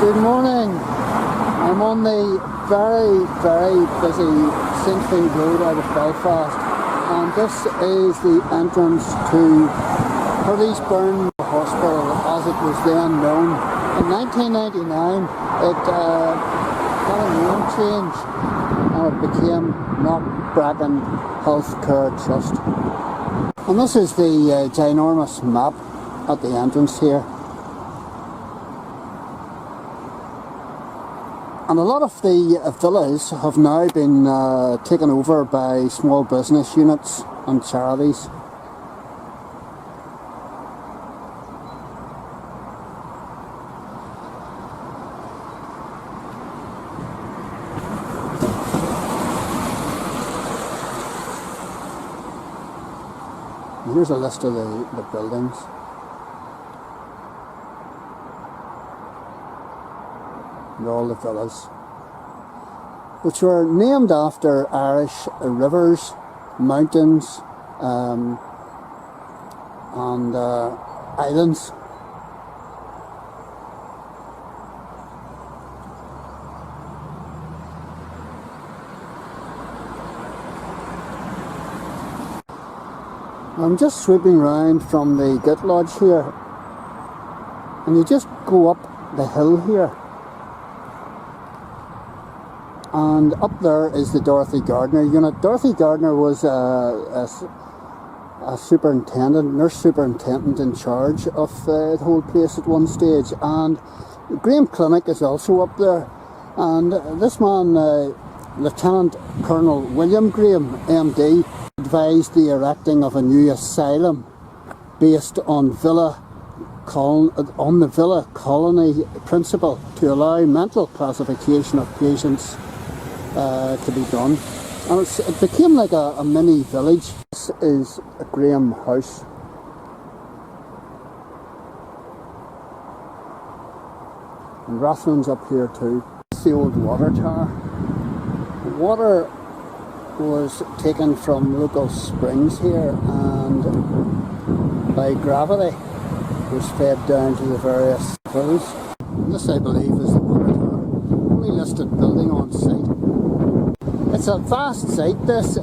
Good morning. I'm on the very busy St. Field Road out of Belfast, and this is the entrance to Purdysburn Hospital as it was then known. In 1999 it got a name change and it became Knocbracken Health Trust. And this is the ginormous map at the entrance here. And a lot of the villas have now been taken over by small business units and charities. And here's a list of the buildings. And all the villas, which were named after Irish rivers, mountains, and islands. I'm just sweeping around from the Git Lodge here, and you just go up the hill here. And up there is the Dorothy Gardner unit. Dorothy Gardner was a superintendent, nurse superintendent in charge of the whole place at one stage. And Graham Clinic is also up there. And this man, Lieutenant Colonel William Graham, MD, advised the erecting of a new asylum based on the villa colony principle to allow mental classification of patients to be done, and it became like a mini village. This is a Graham House. And Rathlin's up here too. It's the old water tower. The water was taken from local springs here and by gravity was fed down to the various villas. This, I believe, is the water tower. Only listed building on site. It's a vast site. This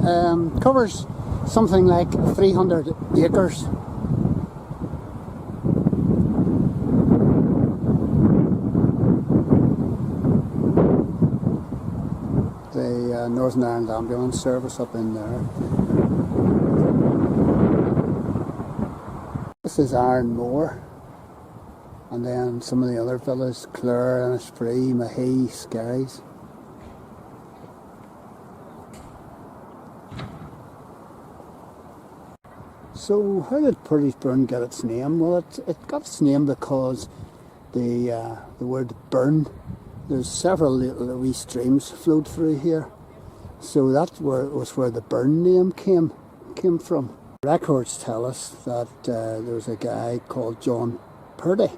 covers something like 300 acres. The Northern Ireland Ambulance Service up in there. This is Iron Moor. And then some of the other villas, Clare, Ennisfree, Mahee, Skerries. So how did Purdysburn get its name? Well, it got its name because the word burn, there's several little wee streams flowed through here. So that was where the Burn name came from. Records tell us that there was a guy called John Purdy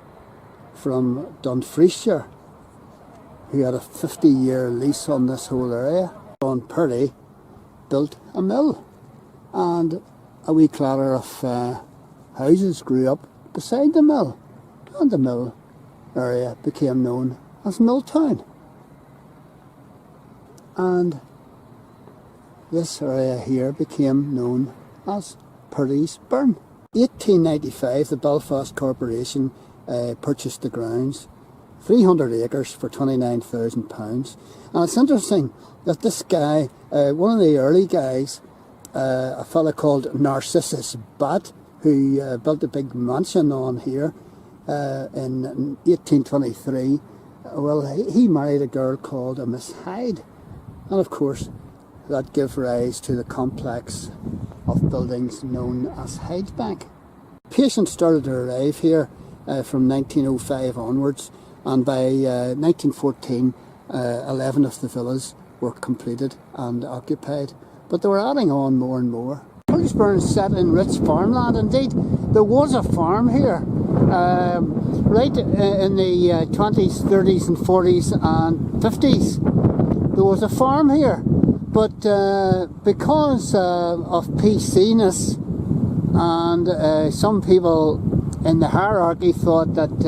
from Dumfriesshire who had a 50-year lease on this whole area. John Purdy built a mill, and a wee clatter of houses grew up beside the mill, and the mill area became known as Milltown. And this area here became known as Purdysburn. 1895, the Belfast Corporation purchased the grounds, 300 acres for £29,000. And it's interesting that this guy, one of the early guys, a fella called Narcissus Bat, who built a big mansion on here in 1823, well, he married a girl called Miss Hyde, and of course that gave rise to the complex of buildings known as Hyde Bank. Patients started to arrive here from 1905 onwards, and by 1914 11 of the villas were completed and occupied. But they were adding on more and more. Purdysburn is set in rich farmland. Indeed, there was a farm here right in the 20s, 30s and 40s and 50s. There was a farm here, but because of PC-ness and some people in the hierarchy thought that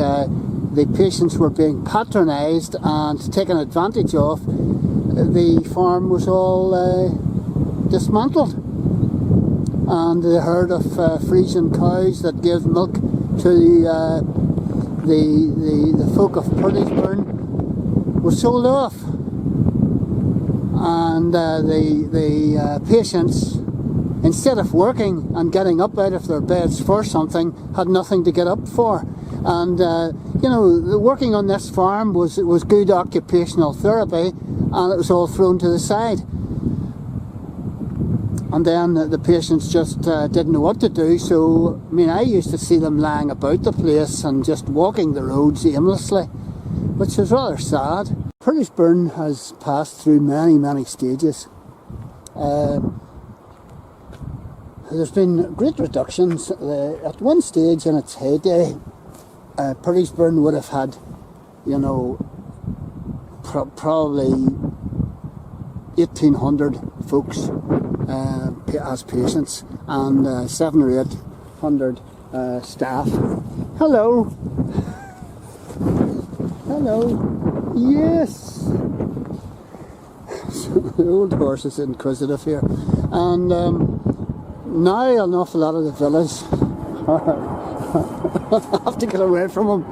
the patients were being patronised and taken advantage of, the farm was all dismantled, and the herd of Frisian cows that gave milk to the folk of Purdysburn was sold off, and the patients, instead of working and getting up out of their beds for something, had nothing to get up for. And you know, the working on this farm was good occupational therapy, and it was all thrown to the side. And then the patients just didn't know what to do. So, I mean, I used to see them lying about the place and just walking the roads aimlessly, which is rather sad. Purdysburn has passed through many stages. There's been great reductions. At one stage in its heyday, Purdysburn would have had, you know, probably 1,800 folks as patients, and 700 or 800 staff. Hello. Hello. Yes. The old horse is inquisitive here, and now an awful lot of the villas I have to get away from them.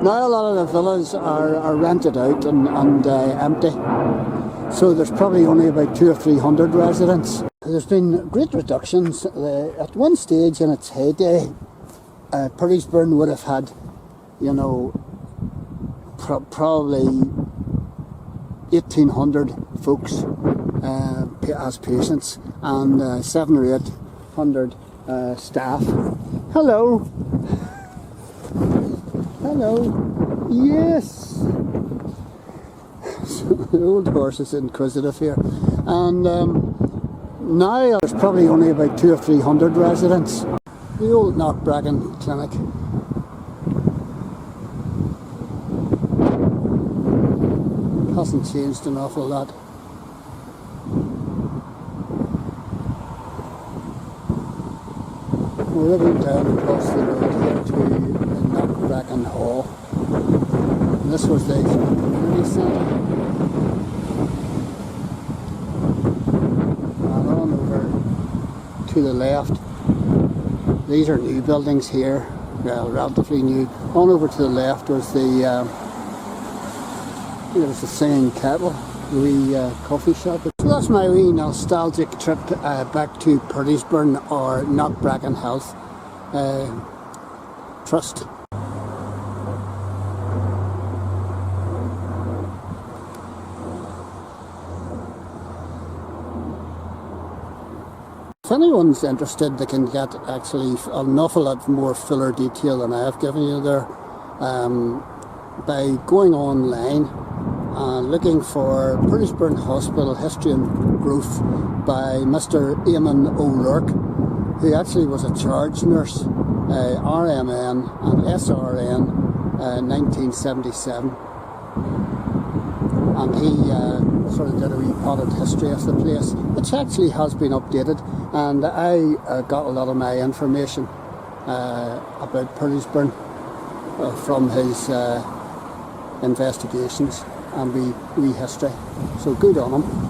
Now a lot of the villas are rented out and empty, so there's probably only about 200 or 300 residents. There's been great reductions. At one stage in its heyday, Purdysburn would have had, you know, probably 1,800 folks as patients, and 700 or 800 staff. Hello. Hello. Yes. The old horse is inquisitive here, and now there's probably only about 200 or 300 residents. The old Knocbracken clinic. Hasn't changed an awful lot. We're living down across the road here to Knocbracken Hall. And this was the community centre. And on over to the left, these are new buildings here, well, relatively new. On over to the left was the there's the Singing Kettle, the coffee shop. So that's my wee nostalgic trip back to Purdysburn, or Knocbracken Health Trust. If anyone's interested, they can get actually an awful lot more fuller detail than I have given you there by going online and looking for Purdysburn Hospital History and Growth by Mr. Eamonn O'Rourke, who actually was a charge nurse, RMN and SRN, 1977. And he sort of did a wee potted history of the place, which actually has been updated, and I got a lot of my information about Purdysburn from his investigations and wee history. So good on him.